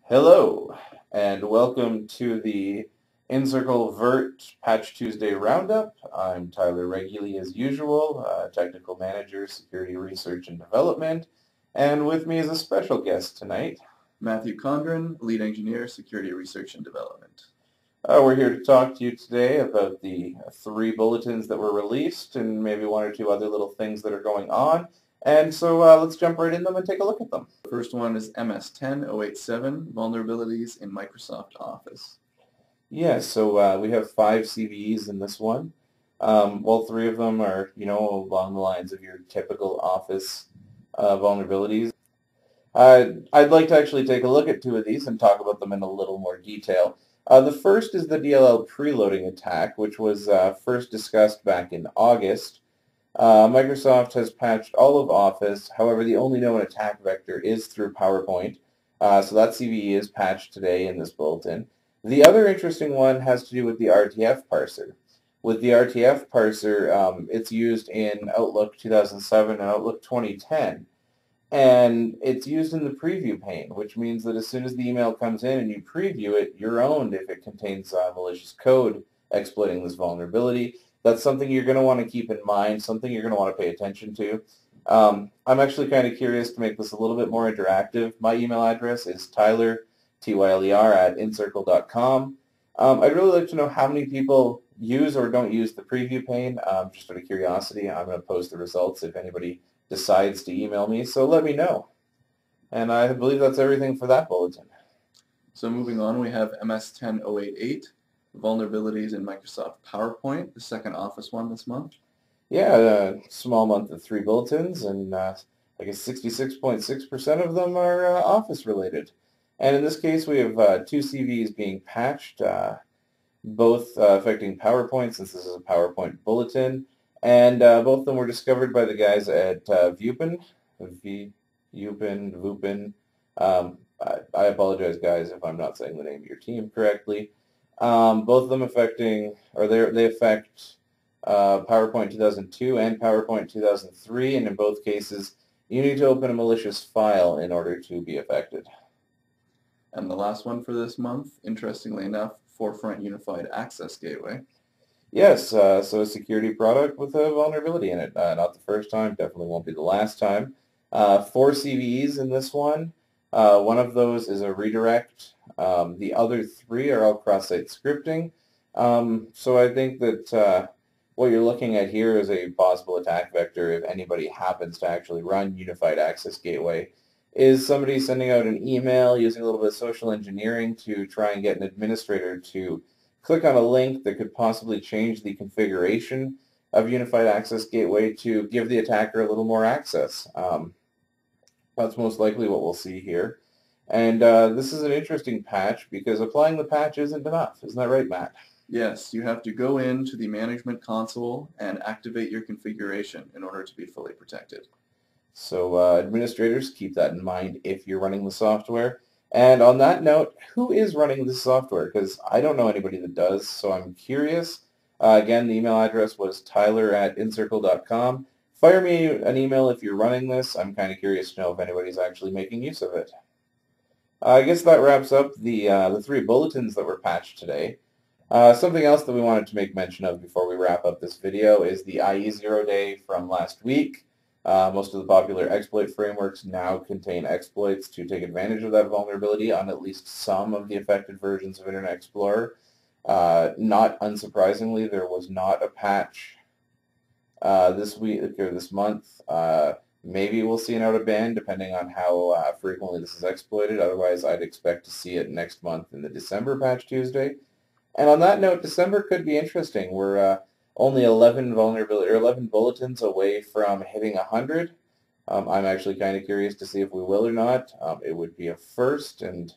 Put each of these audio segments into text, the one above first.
Hello, and welcome to the nCircle VERT Patch Tuesday Roundup. I'm Tyler Reguly as usual, Technical Manager, Security Research and Development, and with me is a special guest tonight. Matthew Condren, Lead Engineer, Security Research and Development. We're here to talk to you today about the 3 bulletins that were released and maybe 1 or 2 other little things that are going on. And so let's jump right in them and take a look at them. The first one is MS-10-087, Vulnerabilities in Microsoft Office. Yeah, so we have 5 CVEs in this one. Well, 3 of them are, along the lines of your typical Office vulnerabilities. I'd like to actually take a look at 2 of these and talk about them in a little more detail. The first is the DLL preloading attack, which was first discussed back in August. Microsoft has patched all of Office. However, the only known attack vector is through PowerPoint. So that CVE is patched today in this bulletin. The other interesting one has to do with the RTF parser. With the RTF parser, it's used in Outlook 2007 and Outlook 2010. And it's used in the preview pane, which means that as soon as the email comes in and you preview it, you're owned if it contains malicious code exploiting this vulnerability. That's something you're going to want to keep in mind, something you're going to want to pay attention to. I'm actually kind of curious to make this a little bit more interactive. My email address is Tyler, Tyler, at nCircle.com. I'd really like to know how many people use or don't use the preview pane. Just out of curiosity, I'm going to post the results if anybody decides to email me, so let me know. And I believe that's everything for that bulletin. So moving on, we have MS-10-088, Vulnerabilities in Microsoft PowerPoint, the second Office one this month. Yeah, a small month of 3 bulletins, and I guess 66.6% of them are Office related. And in this case, we have 2 CVs being patched, both affecting PowerPoint, since this is a PowerPoint bulletin. And both of them were discovered by the guys at VUPEN. I apologize, guys, if I'm not saying the name of your team correctly. Both of them they affect PowerPoint 2002 and PowerPoint 2003, and in both cases, you need to open a malicious file in order to be affected. And the last one for this month, interestingly enough, Forefront Unified Access Gateway. Yes, so a security product with a vulnerability in it. Not the first time, definitely won't be the last time. 4 CVEs in this one. One of those is a redirect. The other 3 are all cross-site scripting. So I think that what you're looking at here is a possible attack vector if anybody happens to actually run Unified Access Gateway. Is somebody sending out an email using a little bit of social engineering to try and get an administrator to click on a link that could possibly change the configuration of Unified Access Gateway to give the attacker a little more access. That's most likely what we'll see here. And this is an interesting patch because applying the patch isn't enough. Isn't that right, Matt? Yes, you have to go into the management console and activate your configuration in order to be fully protected. So administrators, keep that in mind if you're running the software. And on that note, who is running this software? Because I don't know anybody that does, so I'm curious. Again, the email address was tyler@ncircle.com. Fire me an email if you're running this. I'm kind of curious to know if anybody's actually making use of it. I guess that wraps up the 3 bulletins that were patched today. Something else that we wanted to make mention of before we wrap up this video is the IE 0 day from last week. Most of the popular exploit frameworks now contain exploits to take advantage of that vulnerability on at least some of the affected versions of Internet Explorer. Not unsurprisingly, there was not a patch this week or this month. Maybe we'll see an out of band depending on how frequently this is exploited. Otherwise, I'd expect to see it next month in the December Patch Tuesday. And on that note, December could be interesting. We're only 11 bulletins away from hitting 100. I'm actually kind of curious to see if we will or not. It would be a first, and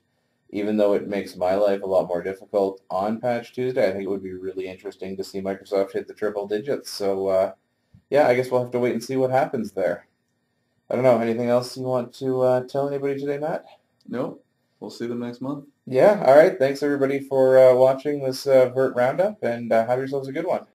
even though it makes my life a lot more difficult on Patch Tuesday, I think it would be really interesting to see Microsoft hit the triple digits. So, yeah, I guess we'll have to wait and see what happens there. I don't know. Anything else you want to tell anybody today, Matt? Nope. We'll see them next month. Yeah, all right. Thanks, everybody, for watching this VERT Roundup, and have yourselves a good one.